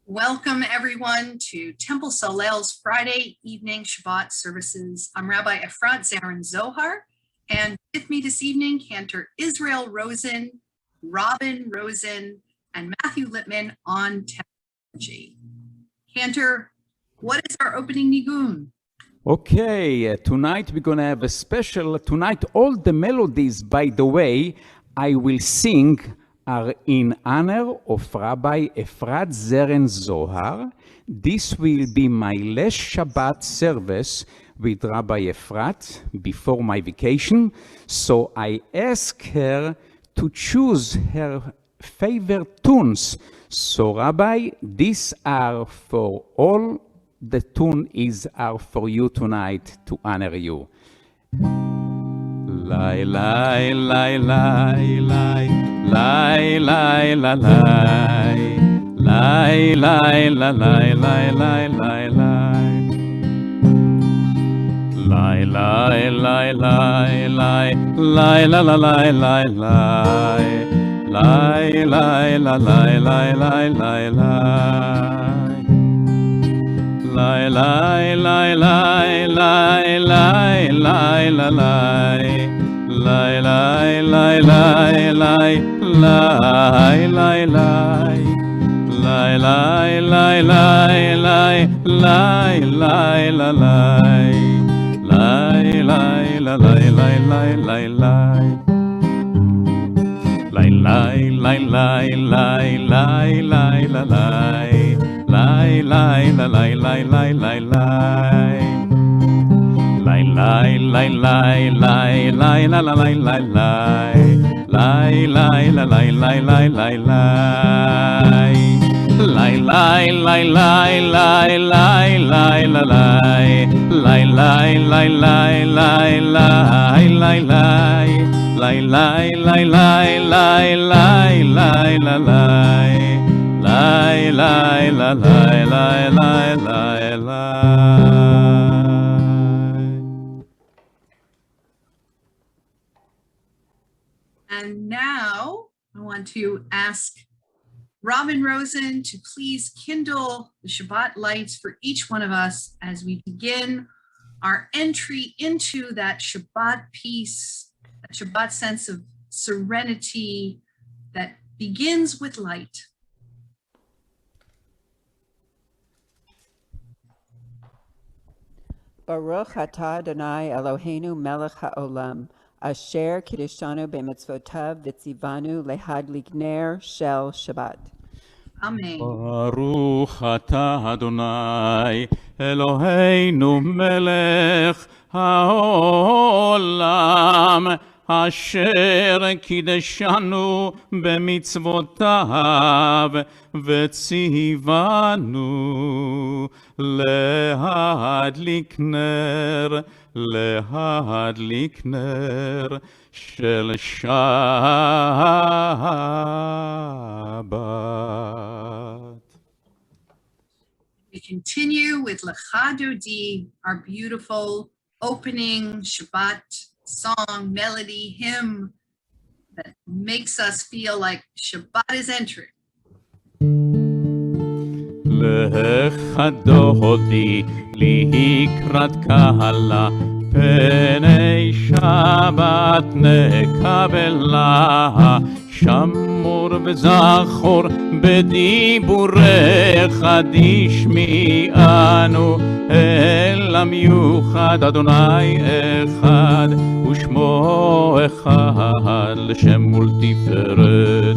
Welcome everyone to Temple Solel's Friday evening Shabbat services. I'm Rabbi Efrat Zohar, and with me this evening, Cantor Israel Rosen, Robin Rosen, and Matthew Lippman on technology. Cantor, what is our opening nigun? Okay, tonight we're going to have a special, tonight all the melodies, by the way, I will sing are in honor of Rabbi Efrat Zohar. This will be my last Shabbat service with Rabbi Efrat before my vacation. So I asked her to choose her favorite tunes. So Rabbi, these are for all the tune are for you tonight to honor you. Lai, lai, lai, lai, lai. Lai, lai, la, lai. Lai, lai, la, lai, lai, lai, lai, lai. Lai, lai, lai, lai, lai. Lai, la, la, lai, lai, lai. Lai, lai, la, lai, lai, lai, lai, lai. Lai, lai, lai, lai, lai, lai, lai, la, lai. Lai, lai, lai, lai, lai, lai, lai, lai. Lai, lai, lai, lai, lai, lai, lai, la, lai. Lai, lai, la, lai, lai, lai, lai, lai. Lai, lai, lai, lai, lai, lai, lai, la, lai. Lai, lai, la, lai, lai, lai, lai, lai. Lai, lai, lai, lai, lai, lai, la, la, lai, lai, lai. Lai, lai, la, lai, lai, lai, lai, lai. Lai, lai, lai, lai, lai, lai, lai, la, lai. Lai, lai, lai, lai, lai, lai, lai, lai. Lai, lai, lai, lai, lai, lai, lai, la, lai. Lai, lai, la, lai, lai, lai, lai, lai. And now I want to ask Robin Rosen to please kindle the Shabbat lights for each one of us as we begin our entry into that Shabbat peace, that Shabbat sense of serenity that begins with light. Baruch atah Adonai Eloheinu melech haolam, asher kiddushanu b'mitzvotav v'tzivanu lehadlik ner shel Shabbat. Amen. Baruch atah Adonai Eloheinu melech haolam, asher kiddushanu b'mitzvotav v'tzivanu להדליק נר של שבת. We continue with Lecha Dodi, our beautiful opening Shabbat song, melody, hymn that makes us feel like Shabbat is entering. לך דודי לקראת קהלה, פני שבת נקבלה, שמור וזכור בדיבורך תשמיענו, אל המיוחד אדוני אחד ושמו אחד, לשם ולתפארת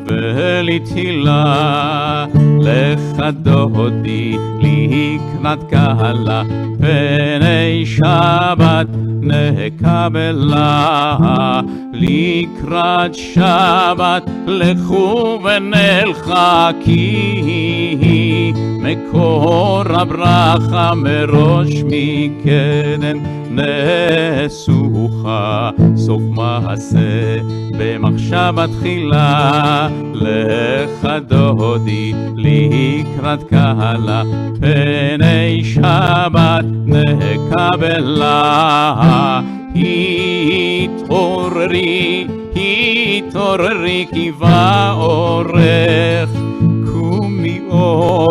ולתהילה. לך דודי לקראת קהלה, פני שבת נקבלה. לקראת שבת לכו ונלכה, כי מקור הברכה מראש מקדם נשוכה. סוף מעשה במחשבה תחילה. לך דודי לקראת קהלה, פני שבת נקבלה. התעוררי, התעוררי כי בא אורך, קומי אור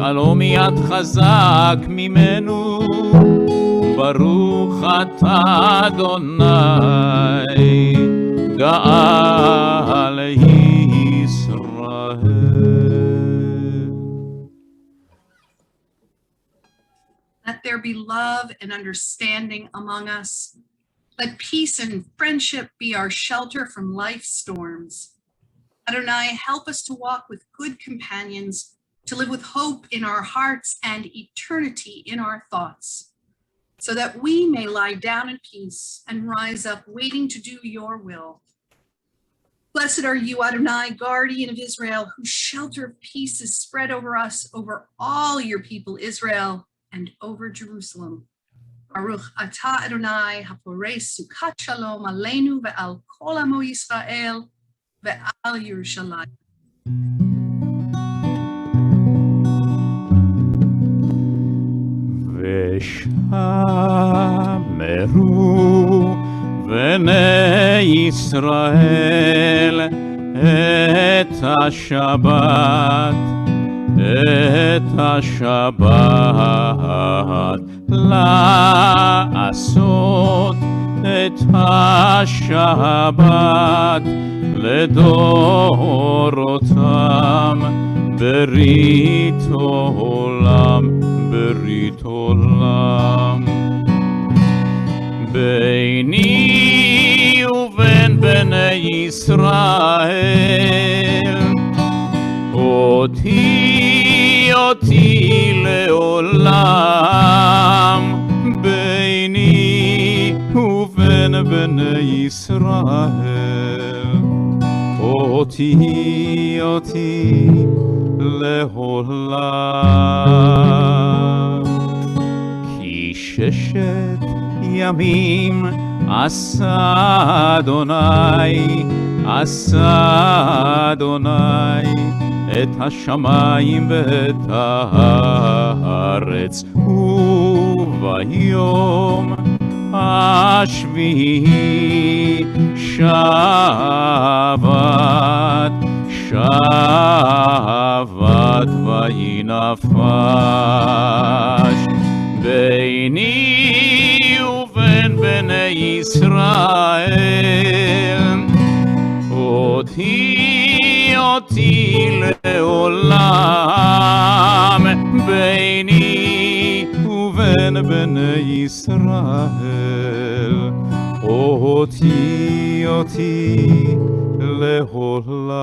הלא מיד חזק ממנו, ברוך אתה אדוני, גאל ישראל. Let there be love and understanding among us. Let peace and friendship be our shelter from life's storms. Adonai, help us to walk with good companions, to live with hope in our hearts and eternity in our thoughts, so that we may lie down in peace and rise up waiting to do your will. Blessed are you, Adonai, guardian of Israel, whose shelter of peace is spread over us, over all your people Israel, and over Jerusalem. Baruch atah Adonai, haporei sukat shalom aleinu ve'al kol amo Yisrael ve'al Yerushalayim. ושמרו בני ישראל את השבת, את השבת, לעשות את השבת לדורותם, ברית עולם, ברית עולם. ביני ובין בני ישראל, אותי לעולם, ביני ובין בני ישראל, אותי לעולם. כי ששת ימים עשה אדוני, עשה אדוני את השמיים ואת הארץ, וביום השביעי שבת, שבת וינפש. ביני ובין בני ישראל, אותי לעולם, ביני ובין בני ישראל, אותי לעולם.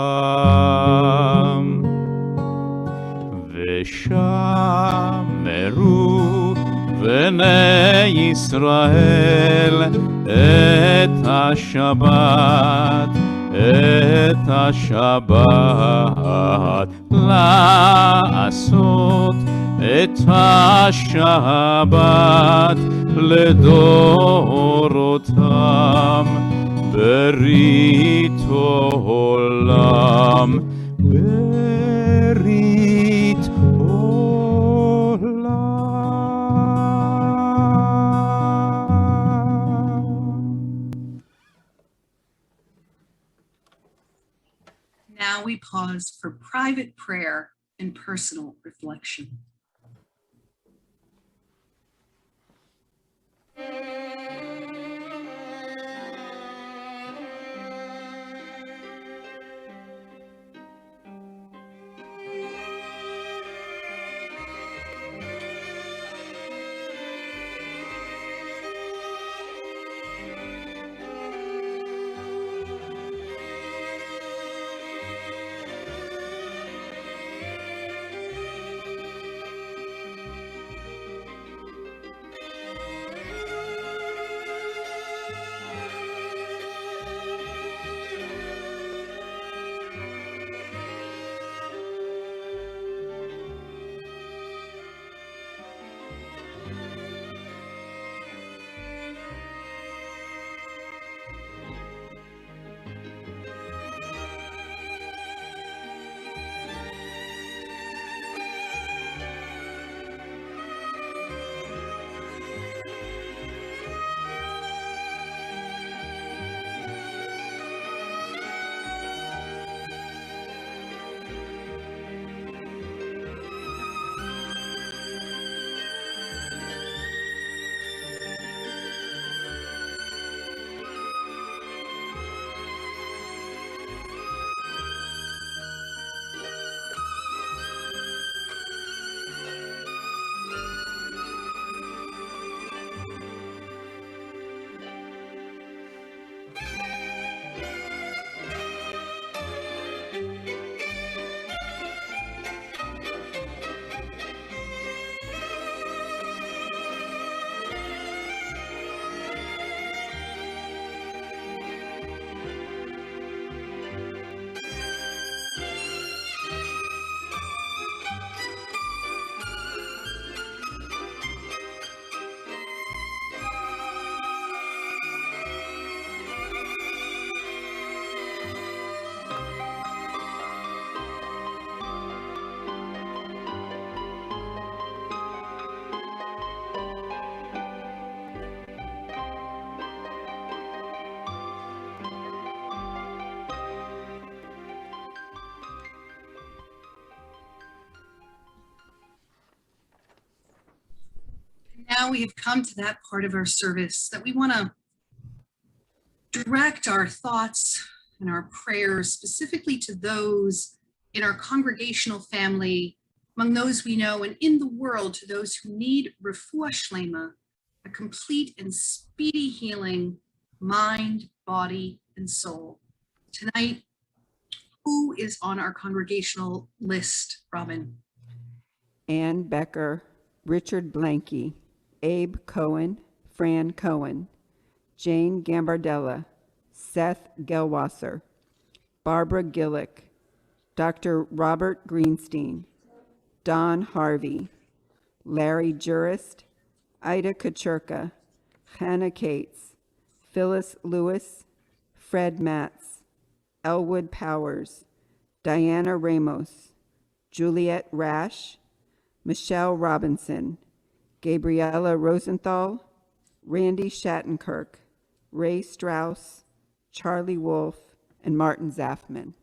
ושמרו בני ישראל את השבת, את השבת, לעשות את השבת לדורותם, ברית עולם, ברית עולם. Now we pause for private prayer and personal reflection. now we have come to that part of our service that we want to direct our thoughts and our prayers specifically to those in our congregational family, among those we know, and in the world to those who need refuah shlema, a complete and speedy healing, mind, body, and soul. Tonight, who is on our congregational list, Robin? Ann Becker, Richard Blanky, Abe Cohen, Fran Cohen, Jane Gambardella, Seth Gelwasser, Barbara Gillick, Dr. Robert Greenstein, Don Harvey, Larry Jurist, Ida Kacherka, Hannah Cates, Phyllis Lewis, Fred Matz, Elwood Powers, Diana Ramos, Juliet Rash, Michelle Robinson, Gabriella Rosenthal, Randy Shattenkirk, Ray Strauss, Charlie Wolf, and Martin Zafman.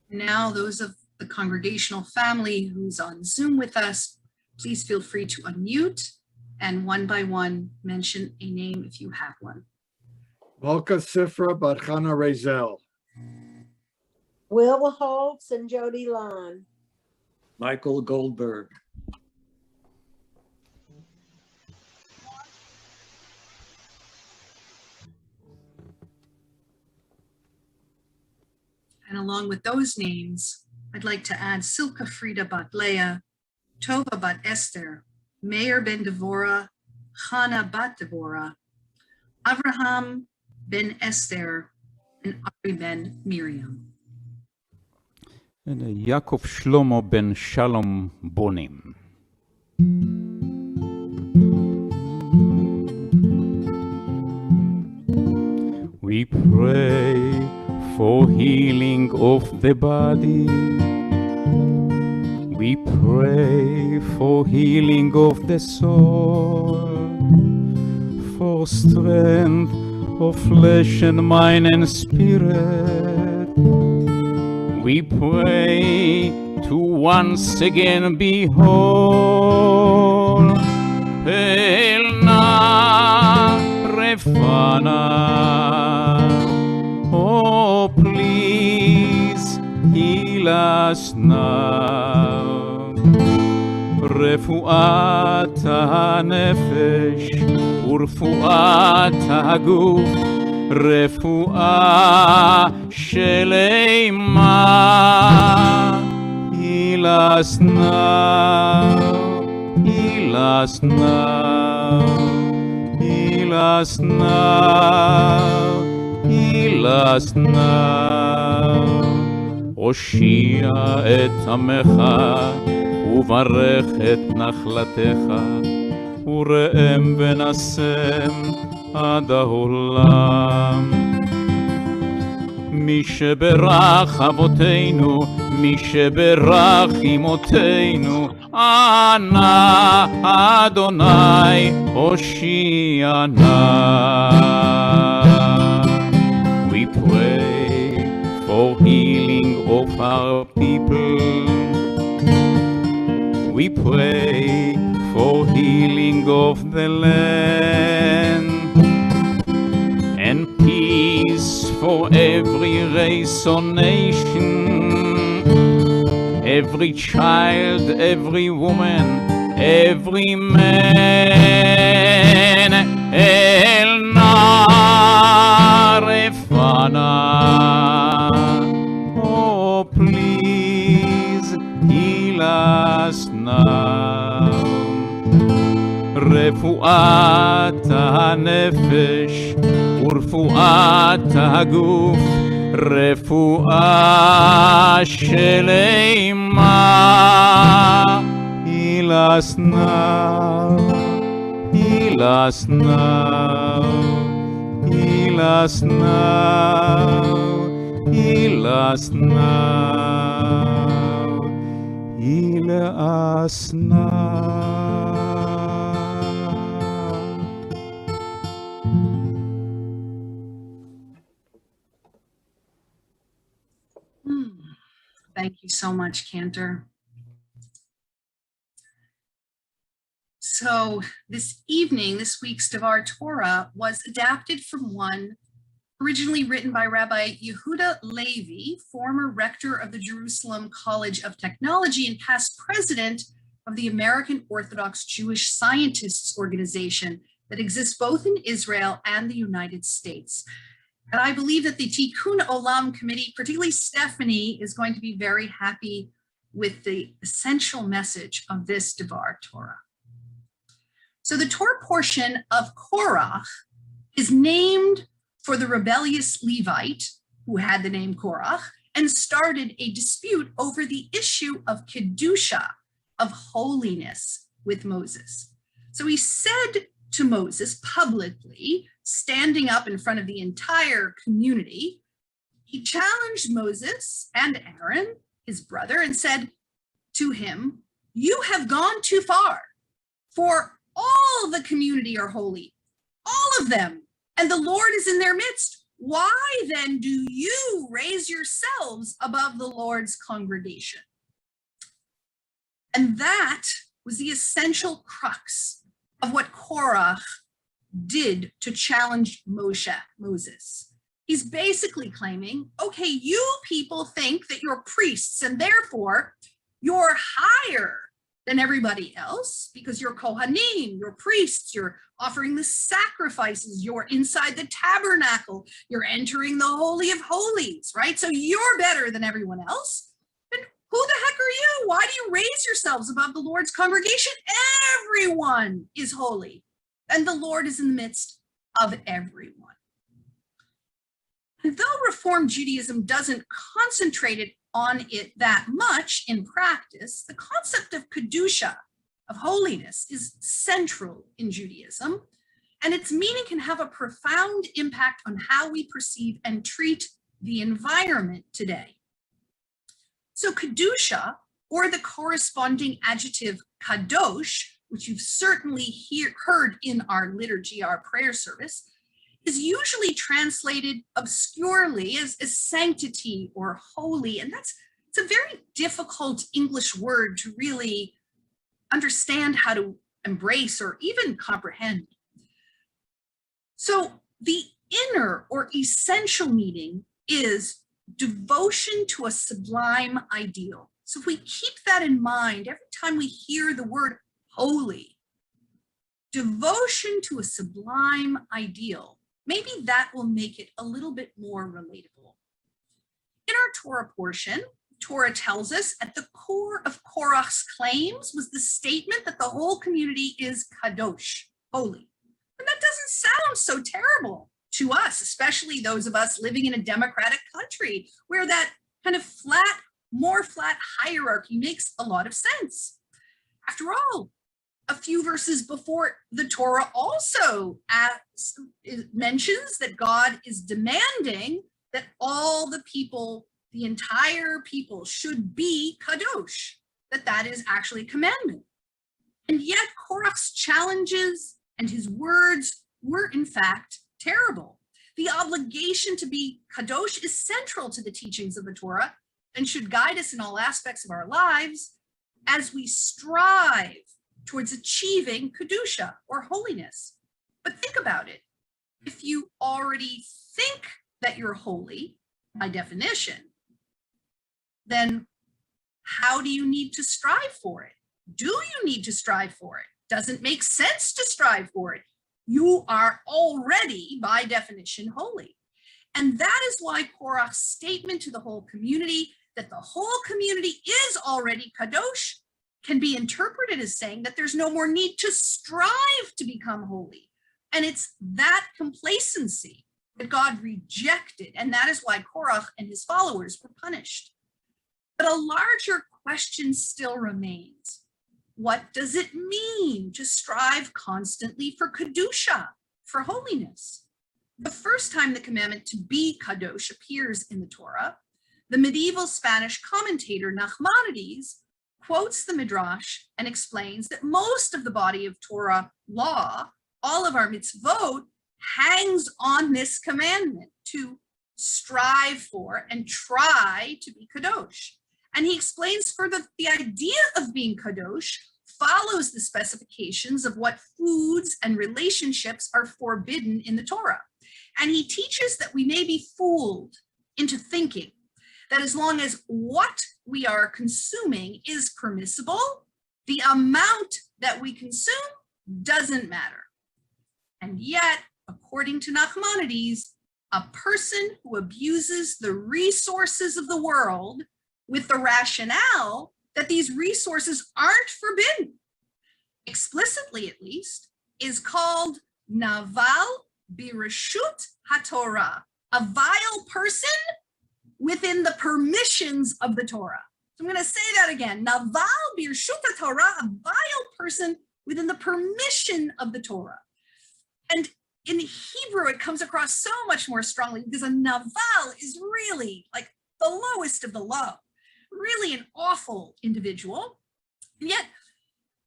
Now, those of the congregational family who's on Zoom with us, please feel free to unmute and one by one mention a name if you have one. Malka Sifra Bat Chana Rezel. Will Holtz and Jody Lon. Michael Goldberg. And along with those names, I'd like to add Silka Frida Bat Leah, Tova Bat Esther, Meir Ben Devorah, Chana Bat Devorah, Avraham Ben Esther, and Ari Ben Miriam. And Yaakov Shlomo ben Shalom Bonim. We pray for healing of the body. We pray for healing of the soul, for strength of flesh and mind and spirit. We pray to once again be whole. Elna Refana, oh please heal us now. Refuat hanefesh urfuat haguf, רפואה שלמה, heal us now, heal us now, heal us now, heal us now. הושיע את עמך וברך את נחלתך, וראם ונשם עד העולם. מי שברך אבותינו, מי שברך אמותינו, אנא אדוני הושיע נא. We pray for healing of our people. We pray for healing of the land, and peace for every race or nation, every child, every woman, every man. El Narefana, oh please heal us now. רפואת הנפש ורפואת הגוף, רפואה שלמה. Heal us now, heal us now, heal us now, heal us now, heal us now. Thank you so much, Cantor. So this evening, this week's Devar Torah was adapted from one originally written by Rabbi Yehuda Levi, former rector of the Jerusalem College of Technology and past president of the American Orthodox Jewish Scientists Organization that exists both in Israel and the United States. And I believe that the Tikkun Olam Committee, particularly Stephanie, is going to be very happy with the essential message of this Devar Torah. So the Torah portion of Korach is named for the rebellious Levite who had the name Korach and started a dispute over the issue of Kedusha, of holiness, with Moses. So he said to Moses publicly, standing up in front of the entire community, he challenged Moses and Aaron, his brother, and said to him, "You have gone too far, for all the community are holy, all of them, and the Lord is in their midst. Why then do you raise yourselves above the Lord's congregation?" And that was the essential crux of what Korach did to challenge Moses. He's basically claiming, okay, you people think that you're priests and therefore you're higher than everybody else because you're Kohanim, you're priests, you're offering the sacrifices, you're inside the tabernacle, you're entering the Holy of Holies, right? So you're better than everyone else. And who the heck are you? Why do you raise yourselves above the Lord's congregation? Everyone is holy, and the Lord is in the midst of everyone. And though Reform Judaism doesn't concentrate on it that much in practice, the concept of Kedusha, of holiness, is central in Judaism, and its meaning can have a profound impact on how we perceive and treat the environment today. So Kedusha, or the corresponding adjective kadosh, which you've certainly heard in our liturgy, our prayer service, is usually translated obscurely as sanctity or holy. And it's a very difficult English word to really understand how to embrace or even comprehend. So the inner or essential meaning is devotion to a sublime ideal. So if we keep that in mind every time we hear the word holy, devotion to a sublime ideal, maybe that will make it a little bit more relatable. In our Torah portion, Torah tells us at the core of Korach's claims was the statement that the whole community is kadosh, holy. And that doesn't sound so terrible to us, especially those of us living in a democratic country where that kind of more flat hierarchy makes a lot of sense. After all, a few verses before, the Torah also mentions that God is demanding that all the people, the entire people, should be kadosh, that is actually a commandment. And yet Korach's challenges and his words were in fact terrible. The obligation to be kadosh is central to the teachings of the Torah and should guide us in all aspects of our lives as we strive towards achieving kedusha or holiness. But think about it. If you already think that you're holy by definition, then how do you need to strive for it? Do you need to strive for it? Doesn't make sense to strive for it. You are already by definition holy. And that is why Korach's statement to the whole community that the whole community is already kadosh can be interpreted as saying that there's no more need to strive to become holy. And it's that complacency that God rejected. And that is why Korach and his followers were punished. But a larger question still remains. What does it mean to strive constantly for kedusha, for holiness? The first time the commandment to be kadosh appears in the Torah, the medieval Spanish commentator Nachmanides quotes the Midrash and explains that most of the body of Torah law, all of our mitzvot, hangs on this commandment to strive for and try to be kadosh. And he explains further the idea of being kadosh follows the specifications of what foods and relationships are forbidden in the Torah. And he teaches that we may be fooled into thinking that as long as what we are consuming is permissible, the amount that we consume doesn't matter. And yet, according to Nachmanides, a person who abuses the resources of the world with the rationale that these resources aren't forbidden, explicitly at least, is called Naval Bireshut HaTorah, a vile person within the permissions of the Torah. So I'm going to say that again. Naval Bireshut HaTorah, a vile person within the permission of the Torah. And in Hebrew, it comes across so much more strongly because a naval is really like the lowest of the low, really an awful individual. And yet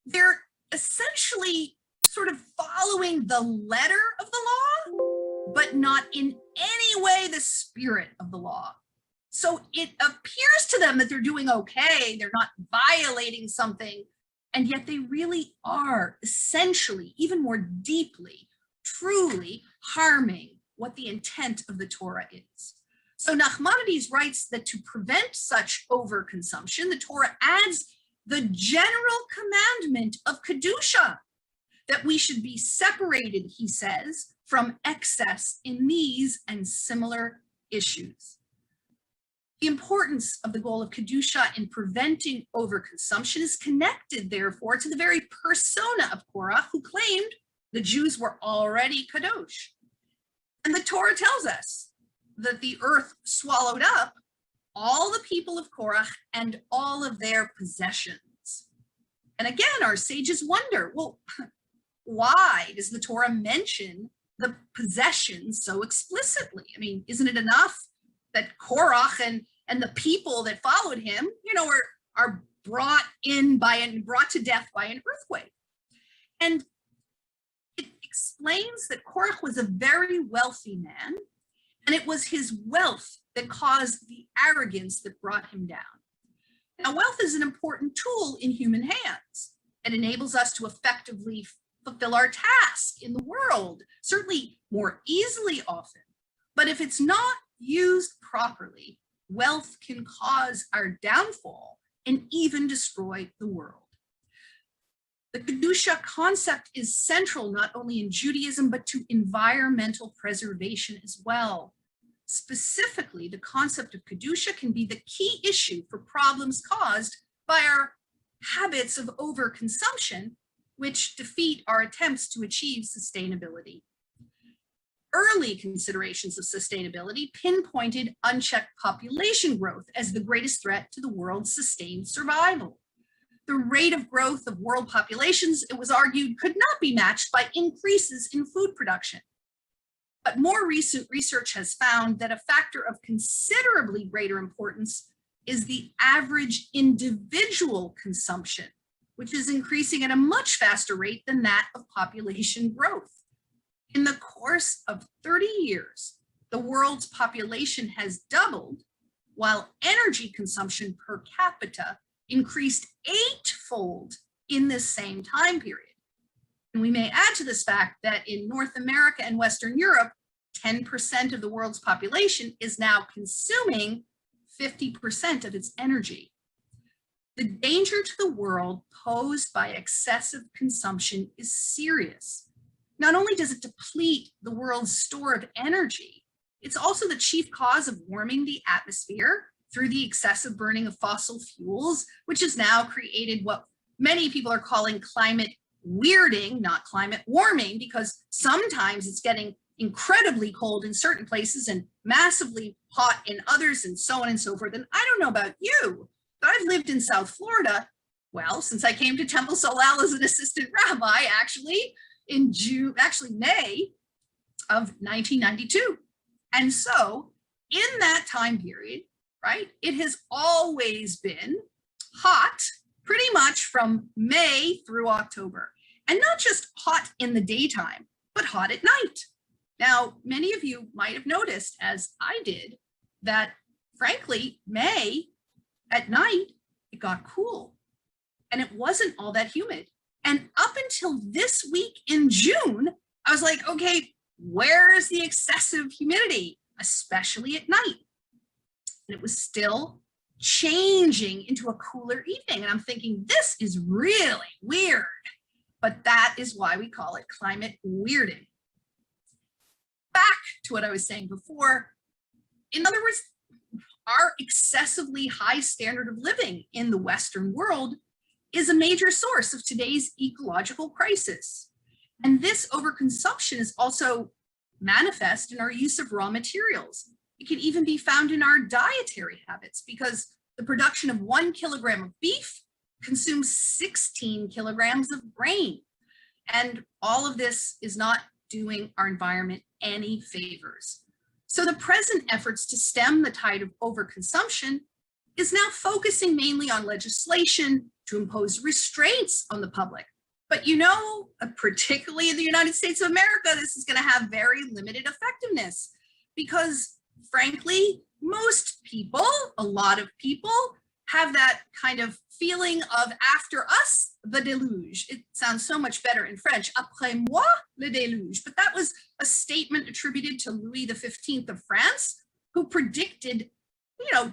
they're essentially sort of following the letter of the law, but not in any way the spirit of the law. So it appears to them that they're doing okay, they're not violating something, and yet they really are essentially, even more deeply, truly harming what the intent of the Torah is. So Nachmanides writes that to prevent such overconsumption, the Torah adds the general commandment of Kedusha, that we should be separated, he says, from excess in these and similar issues. The importance of the goal of Kedusha in preventing overconsumption is connected, therefore, to the very persona of Korach, who claimed the Jews were already kadosh. And the Torah tells us that the earth swallowed up all the people of Korach and all of their possessions. And again, our sages wonder, well, why does the Torah mention the possessions so explicitly? I mean, isn't it enough that Korach and the people that followed him, are brought to death by an earthquake? And it explains that Korach was a very wealthy man, and it was his wealth that caused the arrogance that brought him down. Now, wealth is an important tool in human hands. It enables us to effectively fulfill our task in the world, certainly more easily often. But if it's not used properly, wealth can cause our downfall and even destroy the world. The Kedusha concept is central not only in Judaism, but to environmental preservation as well. Specifically, the concept of Kedusha can be the key issue for problems caused by our habits of overconsumption, which defeat our attempts to achieve sustainability. Early considerations of sustainability pinpointed unchecked population growth as the greatest threat to the world's sustained survival. The rate of growth of world populations, it was argued, could not be matched by increases in food production. But more recent research has found that a factor of considerably greater importance is the average individual consumption, which is increasing at a much faster rate than that of population growth. In the course of 30 years, the world's population has doubled, while energy consumption per capita increased 8-fold in this same time period. And we may add to this fact that in North America and Western Europe, 10% of the world's population is now consuming 50% of its energy. The danger to the world posed by excessive consumption is serious. Not only does it deplete the world's store of energy, it's also the chief cause of warming the atmosphere through the excessive burning of fossil fuels, which has now created what many people are calling climate weirding, not climate warming, because sometimes it's getting incredibly cold in certain places and massively hot in others, and so on and so forth. And I don't know about you, but I've lived in South Florida, well, since I came to Temple Solel as an assistant rabbi, actually, in May of 1992. And so in that time period, right, it has always been hot pretty much from May through October. And not just hot in the daytime, but hot at night. Now, many of you might have noticed, as I did, that frankly, May at night, it got cool. and it wasn't all that humid. And up until this week in June, I was like, okay, where's the excessive humidity, especially at night? And it was still changing into a cooler evening. And I'm thinking, this is really weird. But that is why we call it climate weirding. Back to what I was saying before. In other words, our excessively high standard of living in the Western world is a major source of today's ecological crisis. And this overconsumption is also manifest in our use of raw materials. It can even be found in our dietary habits, because the production of 1 kilogram of beef consumes 16 kilograms of grain. And all of this is not doing our environment any favors. So the present efforts to stem the tide of overconsumption is now focusing mainly on legislation to impose restraints on the public. But you know, particularly in the United States of America, this is going to have very limited effectiveness because, frankly, most people, a lot of people, have that kind of feeling of after us, the deluge. It sounds so much better in French, après moi, le déluge. But that was a statement attributed to Louis XV of France, who predicted,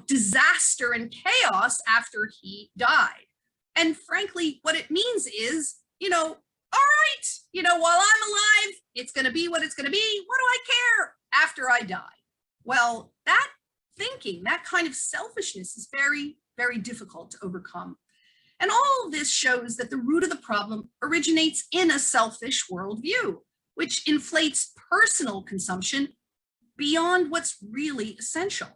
disaster and chaos after he died. And frankly, what it means is, all right, while I'm alive, it's going to be what it's going to be. What do I care after I die? Well, that thinking, that kind of selfishness is very, very difficult to overcome. And all of this shows that the root of the problem originates in a selfish worldview, which inflates personal consumption beyond what's really essential.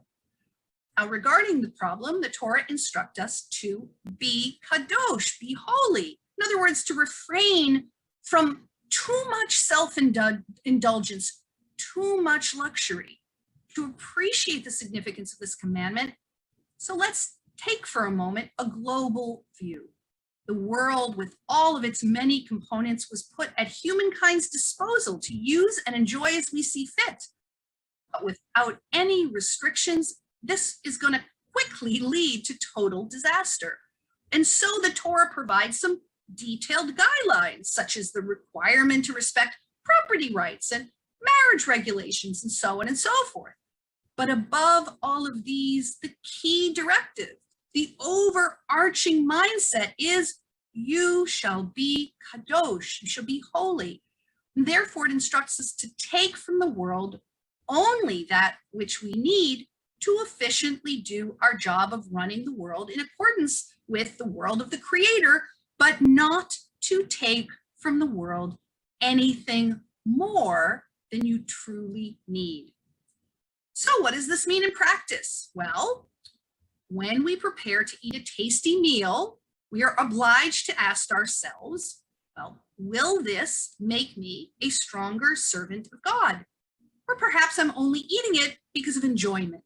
Now, regarding the problem, the Torah instructs us to be kadosh, be holy. In other words, to refrain from too much self-indulgence, too much luxury, to appreciate the significance of this commandment. So let's take for a moment a global view. The world, with all of its many components, was put at humankind's disposal to use and enjoy as we see fit. But without any restrictions, this is going to quickly lead to total disaster. And so the Torah provides some detailed guidelines, such as the requirement to respect property rights and marriage regulations and so on and so forth. But above all of these, the key directive, the overarching mindset is you shall be kadosh, you shall be holy. And therefore, it instructs us to take from the world only that which we need to efficiently do our job of running the world in accordance with the world of the Creator, but not to take from the world anything more than you truly need. So what does this mean in practice? Well, when we prepare to eat a tasty meal, we are obliged to ask ourselves, well, will this make me a stronger servant of God? Or perhaps I'm only eating it because of enjoyment.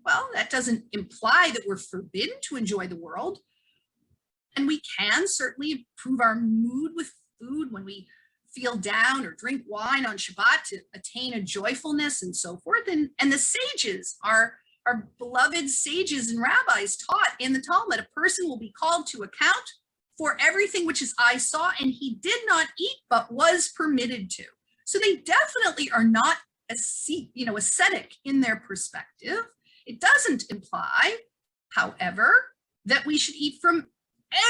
Well, that doesn't imply that we're forbidden to enjoy the world. And we can certainly improve our mood with food when we feel down or drink wine on Shabbat to attain a joyfulness and so forth. And the sages, our beloved sages and rabbis taught in the Talmud, a person will be called to account for everything which his eye saw and he did not eat but was permitted to. So they definitely are not ascetic in their perspective. It doesn't imply, however, that we should eat from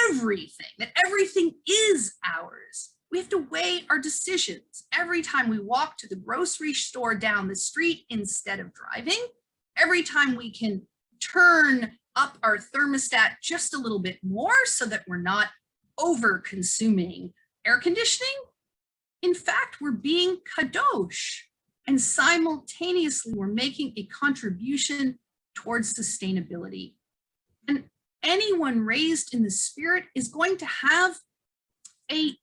everything, that everything is ours. We have to weigh our decisions every time we walk to the grocery store down the street instead of driving, every time we can turn up our thermostat just a little bit more so that we're not over consuming air conditioning. In fact, we're being kadosh, and simultaneously we're making a contribution towards sustainability. And anyone raised in the spirit is going to have a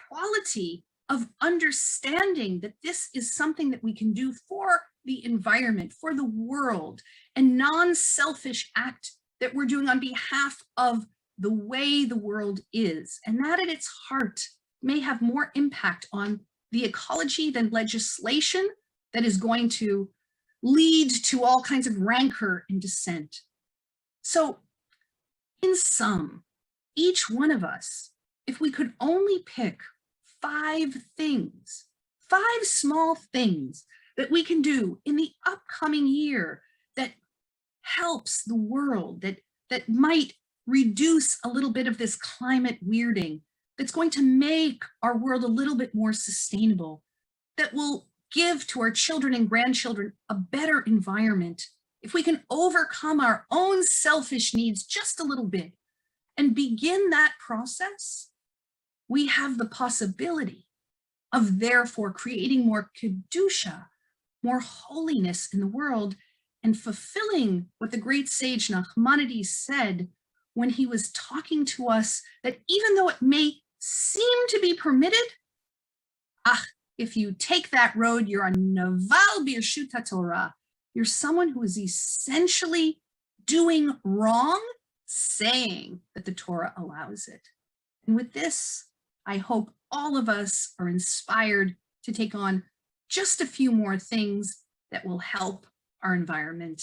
quality of understanding that this is something that we can do for the environment, for the world, a non-selfish act that we're doing on behalf of the way the world is. And that at its heart may have more impact on the ecology than legislation that is going to lead to all kinds of rancor and dissent. So in sum, each one of us, if we could only pick 5 things, 5 small things that we can do in the upcoming year that helps the world, that might reduce a little bit of this climate weirding, that's going to make our world a little bit more sustainable, that will give to our children and grandchildren a better environment. If we can overcome our own selfish needs just a little bit and begin that process, we have the possibility of therefore creating more kedusha, more holiness in the world, and fulfilling what the great sage Nachmanides said when he was talking to us, that even though it may seem to be permitted, if you take that road, you're a naval birshut Torah. You're someone who is essentially doing wrong, saying that the Torah allows it. And with this, I hope all of us are inspired to take on just a few more things that will help our environment,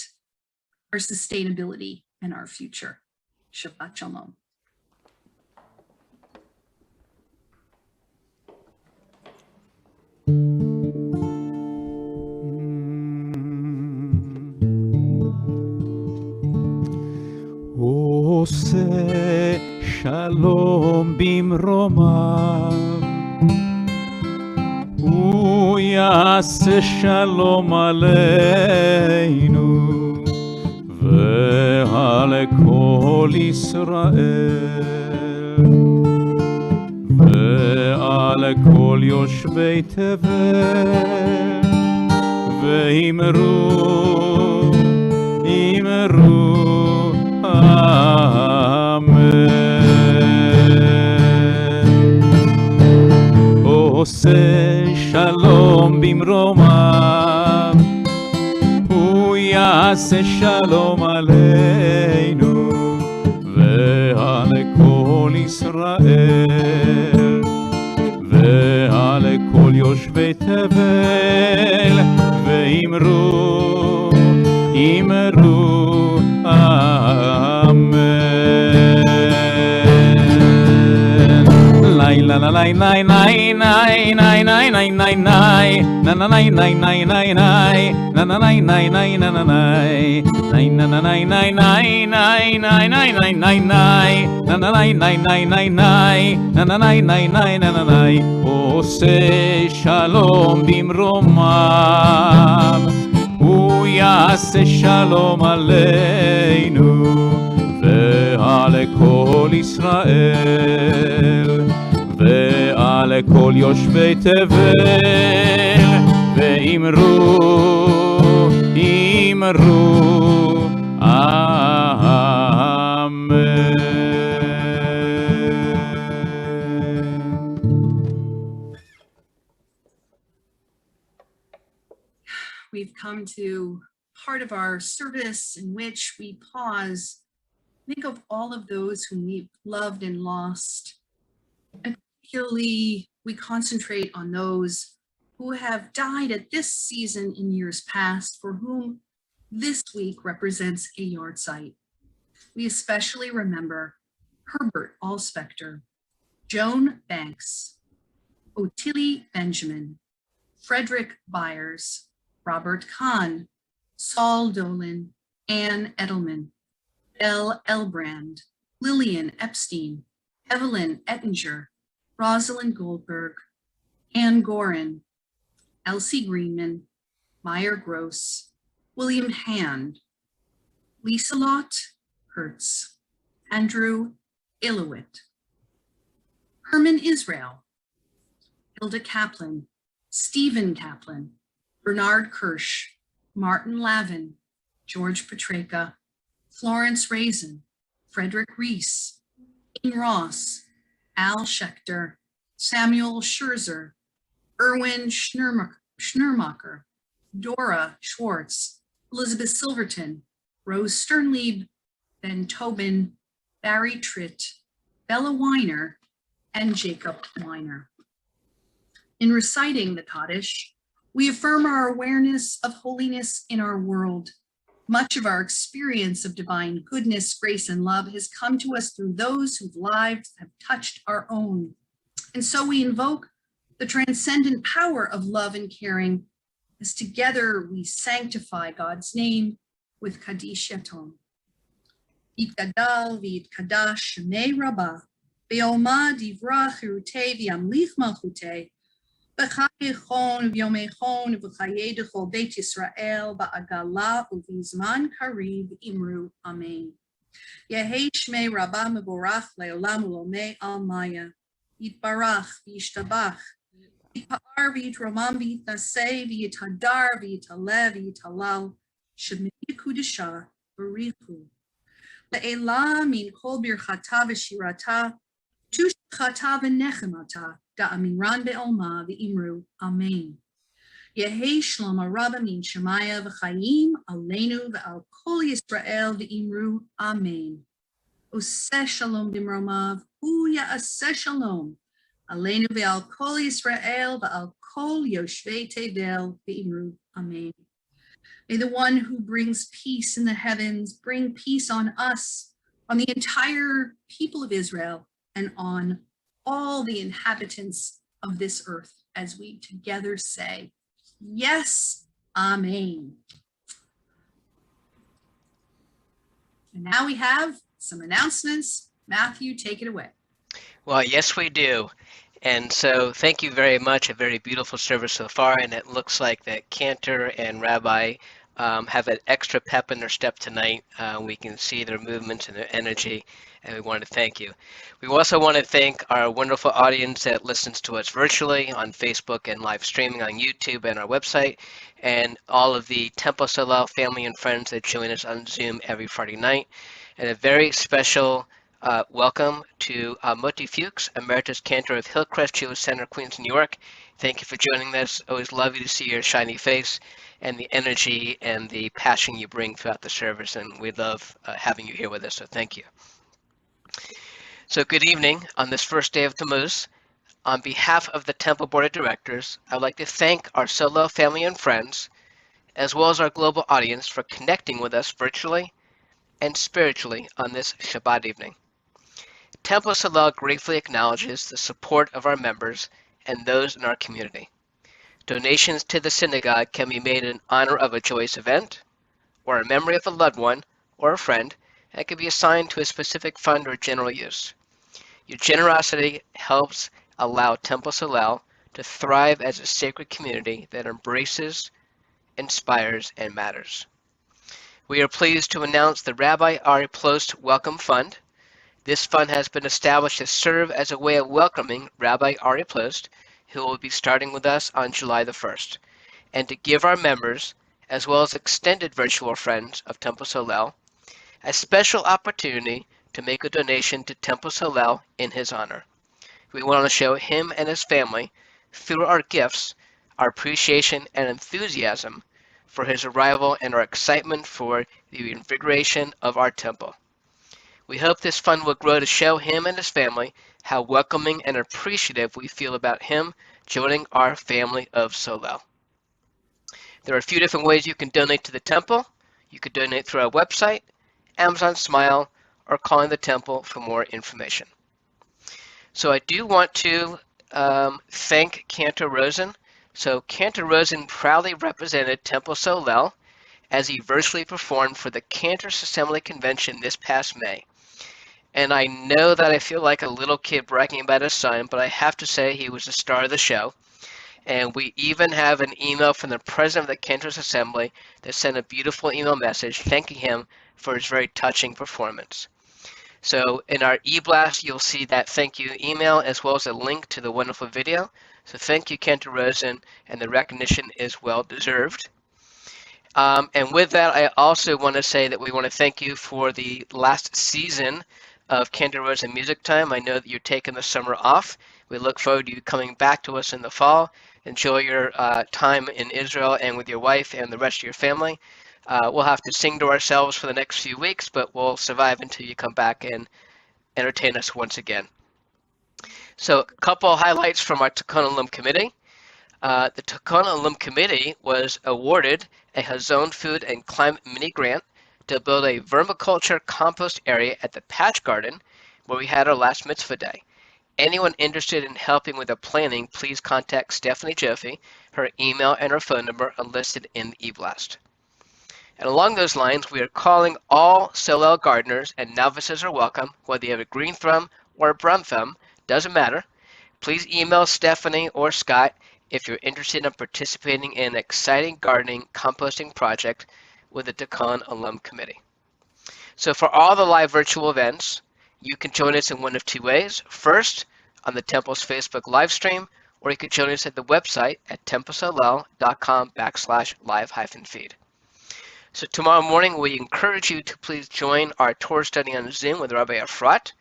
our sustainability, and our future. Shabbat Shalom. עושה שלום במרומיו, הוא יעשה שלום עלינו ועל כל ישראל ועל כל יושבי תבל, ואמרו אמן. עושה שלום במרומיו, הוא יעשה שלום עלינו ועל כל ישראל ועל כל יושבי תבל, ואמרו אמן. לילה לילה לילה לילה עושה שלום במרומיו, הוא יעשה שלום עלינו ועל כל ישראל ועל כל יושבי תבל, ואמרו אמן. We've come to part of our service in which we pause, think of all of those whom we've loved and lost. And particularly, we concentrate on those who have died at this season in years past, for whom this week represents a yahrzeit. We especially remember Herbert Allspector, Joan Banks, Ottilie Benjamin, Frederick Byers, Robert Kahn, Saul Dolan, Anne Edelman, Belle Elbrand, Lillian Epstein, Evelyn Ettinger, Rosalind Goldberg, Anne Gorin, Elsie Greenman, Meyer Gross, William Hand, Lieselot Hertz, Andrew Illowit, Herman Israel, Hilda Kaplan, Stephen Kaplan, Bernard Kirsch, Martin Lavin, George Petreka, Florence Raisin, Frederick Reese, Ian Ross, Al Schechter, Samuel Scherzer, Erwin Schnurmacher, Dora Schwartz, Elizabeth Silverton, Rose Sternlieb, Ben Tobin, Barry Tritt, Bella Weiner, and Jacob Weiner. In reciting the Kaddish, we affirm our awareness of holiness in our world, Much of our experience of divine goodness, grace, and love has come to us through those whose lives have touched our own. And so we invoke the transcendent power of love and caring as together we sanctify God's name with Kaddish Yatom. Yitgadal v'yitkadash shemei Rabba, be'oma divra chirutei v'yamlich malchutei, b'chayechon v'yomechon v'chayei dechol Beit Yisrael ba'agala u'vizman kariv imru amen. Yehei shmei Rabba meborach le'olam u'lomei almaya, yitbarach v'yishtabach, yitpa'ar v'yitromam v'yitnaseh v'yithadar v'yitalev v'yitalal, shemei kudesha b'richu. Le'ela min kol birchata v'shirata, tushchata v'nechemata, da'amiran be'olma v'imru, amen. Yehei shlom rabba min shemaya v'chayim aleinu v'al kol Yisrael v'imru, amen. Oseh shalom b'mromav, hu ya'aseh shalom, aleinu v'al kol Yisrael v'al kol yoshvei tevel v'imru, amen. May the one who brings peace in the heavens bring peace on us, on the entire people of Israel, and on all the inhabitants of this earth, as we together say, yes, amen. And now we have some announcements. Matthew, take it away. Well, yes, we do. And so thank you very much. A very beautiful service so far. And it looks like that Cantor and Rabbi have an extra pep in their step tonight. We can see their movements and their energy, and we want to thank you. We also want to thank our wonderful audience that listens to us virtually on Facebook and live streaming on YouTube and our website, and all of the Temple Solel family and friends that join us on Zoom every Friday night. And a very special welcome to Moti Fuchs, Emeritus Cantor of Hillcrest Jewish Center, Queens, New York. Thank you for joining us. Always lovely to see your shiny face and the energy and the passion you bring throughout the service, and we love having you here with us, so thank you. So good evening on this first day of Tammuz. On behalf of the Temple Board of Directors, I'd like to thank our Solel family and friends, as well as our global audience, for connecting with us virtually and spiritually on this Shabbat evening. Temple Solel gratefully acknowledges the support of our members and those in our community. Donations to the synagogue can be made in honor of a joyous event, or a memory of a loved one or a friend, and can be assigned to a specific fund or general use. Your generosity helps allow Temple Solel to thrive as a sacred community that embraces, inspires, and matters. We are pleased to announce the Rabbi Ari Plost Welcome Fund. This fund has been established to serve as a way of welcoming Rabbi Ari Plost, who will be starting with us on July the 1st, and to give our members, as well as extended virtual friends of Temple Solel, a special opportunity to make a donation to Temple Solel in his honor. We want to show him and his family, through our gifts, our appreciation and enthusiasm for his arrival and our excitement for the reinvigoration of our temple. We hope this fund will grow to show him and his family how welcoming and appreciative we feel about him joining our family of Solel. There are a few different ways you can donate to the temple. You could donate through our website, Amazon Smile, or calling the temple for more information. So I do want to thank Cantor Rosen. So Cantor Rosen proudly represented Temple Solel as he virtually performed for the Cantor Assembly Convention this past May. And I know that I feel like a little kid bragging about his son, but I have to say he was the star of the show. And we even have an email from the president of the Cantor Assembly that sent a beautiful email message thanking him for his very touching performance. So in our e-blast, you'll see that thank you email as well as a link to the wonderful video. So thank you, Cantor Rosen, and the recognition is well deserved. And with that, I also want to say that we want to thank you for the last season of Cantor Rosen Music Time. I know that you're taking the summer off. We look forward to you coming back to us in the fall. Enjoy your time in Israel and with your wife and the rest of your family. We'll have to sing to ourselves for the next few weeks, but we'll survive until you come back and entertain us once again. So a couple of highlights from our Tikkun Olam committee. The Takana Alum Committee was awarded a Hazon Food and Climate Mini Grant to build a vermiculture compost area at the Patch Garden where we had our last mitzvah day. Anyone interested in helping with the planning, please contact Stephanie Jeffy. Her email and her phone number are listed in the e-blast. And along those lines, we are calling all Solel gardeners, and novices are welcome, whether you have a green thumb or a brown thumb, doesn't matter. Please email Stephanie or Scott if you're interested in participating in an exciting gardening composting project with the Takan Alum Committee. So for all the live virtual events, you can join us in one of two ways. First, on the Temple's Facebook live stream, or you can join us at the website at templesolel.com/live-feed. So tomorrow morning, we encourage you to please join our Torah study on Zoom with Rabbi Efrat.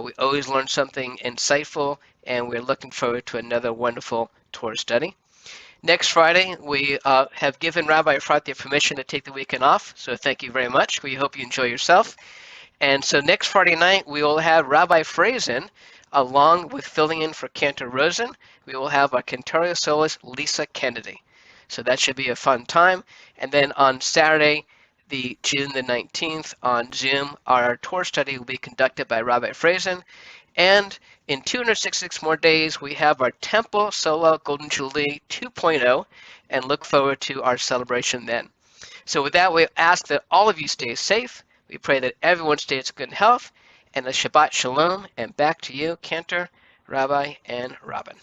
We always learn something insightful, and we're looking forward to another wonderful Torah study. Next Friday, we have given Rabbi Efrat the permission to take the weekend off, so thank you very much. We hope you enjoy yourself. And so next Friday night, we will have Rabbi Rosen, along with filling in for Cantor Rosen. We will have our Cantor soloist, Lisa Kennedy. So that should be a fun time. And then on Saturday, June the 19th, on Zoom, our Torah study will be conducted by Rabbi Rosen. And in 266 more days, we have our Temple Solel Golden Jubilee 2.0, and look forward to our celebration then. So with that, we ask that all of you stay safe. We pray that everyone stays in good health, and a Shabbat Shalom. And back to you, Cantor, Rabbi, and Robin.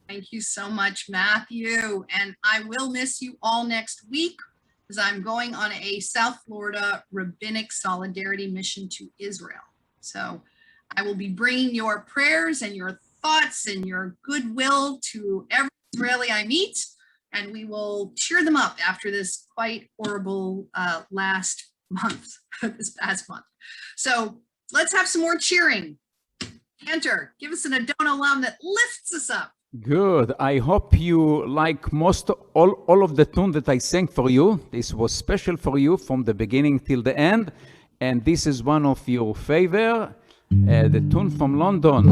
Thank you so much, Matthew. And I will miss you all next week because I'm going on a South Florida rabbinic solidarity mission to Israel. So I will be bringing your prayers and your thoughts and your goodwill to every Israeli I meet, and we will cheer them up after this quite horrible last month, this past month. So let's have some more cheering. Cantor, give us an Adon Olam that lifts us up. Good. I hope you like all of the tune that I sang for you. This was special for you from the beginning till the end. And this is one of your favorite, the tune from London.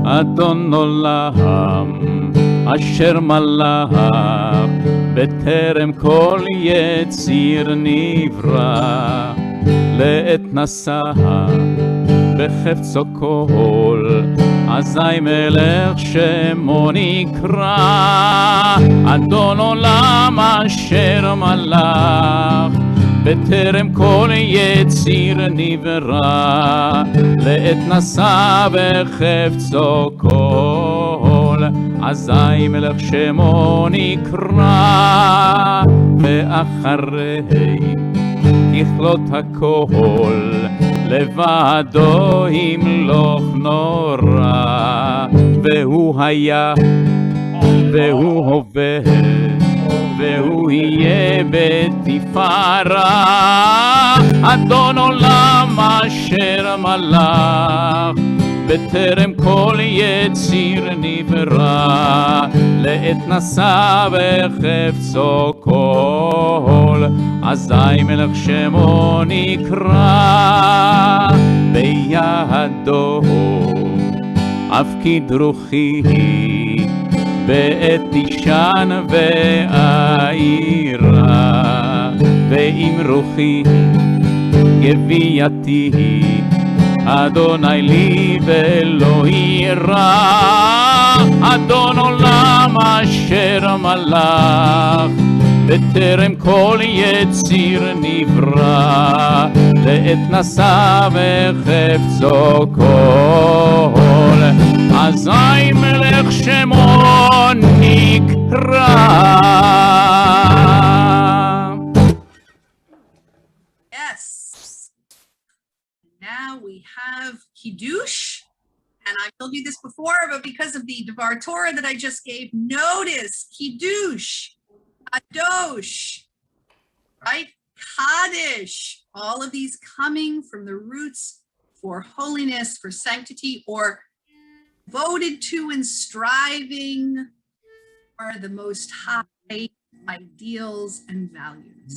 Adon Olam, Asher Malach, בטרם כל יציר נברא, לעת נשא בחפצו כל, אזי מלך שמו נקרא, אדון עולם אשר מלך, בטרם כל יציר נברא, לעת נשא בחפצו כל, אזי מלך שמו נקרא, ואחרי ככלות הכל, לבדו ימלוך נורא, והוא היה, והוא הווה, והוא יהיה בתפארה, אדון עולם אשר מלך, בטרם כל יציר נברא, לעת נשא בחפצו כל, אזי מלך שמו נקרא, בידו אף כדרוכי, בעת תישן ועירה, ועם רוחי גווייתי, אדוני לי ולא יירא, אדון עולם אשר מלך, בטרם כל יציר נברא, לעת נשא בחפצו כל, אזי מלך שמו נקרא. Now we have Kiddush, and I've told you this before, but because of the Devar Torah that I just gave, notice Kiddush, Kadosh, right? Kaddish, all of these coming from the roots for holiness, for sanctity, or devoted to and striving for the most high ideals and values.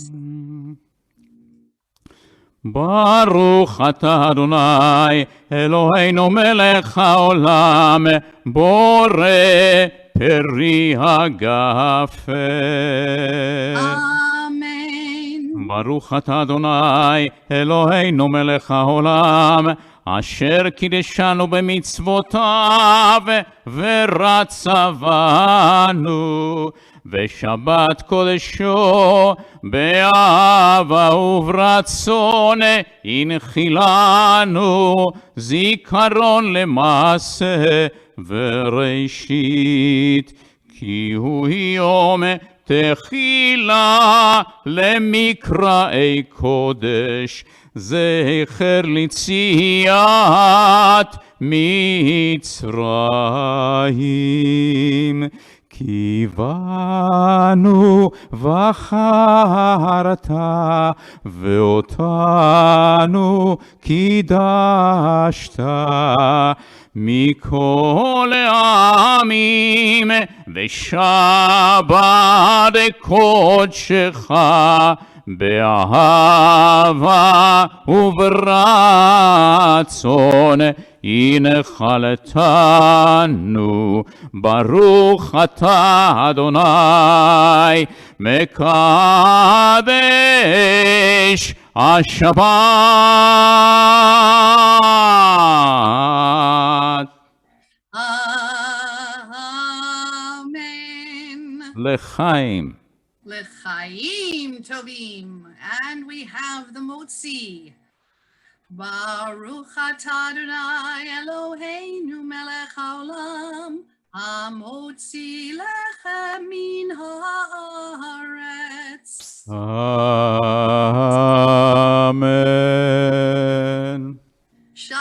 ברוך אתה אדוני אלוהינו מלך העולם בורא פרי הגפן. Amen. ברוך אתה אדוני אלוהינו מלך העולם, אשר קידשנו במצוותיו ורצה בנו בשבת קודשו באהבה וברצון הנחילנו זיכרון למעשה וראשית, כי הוא יום תחילה למקראי קודש, זכר ליציאת מצרים. כי באנו בחרת ואותנו קידשת מכל העמים, ושבת קודשך באהבה וברצון הנחלתנו. ברוך אתה אדוני מקדש השבת. Amen. לחיים. L'chaim tovim. And we have the motzi. Baruch atah Adonai Eloheinu melech haolam, hamotzi lechem min haaretz.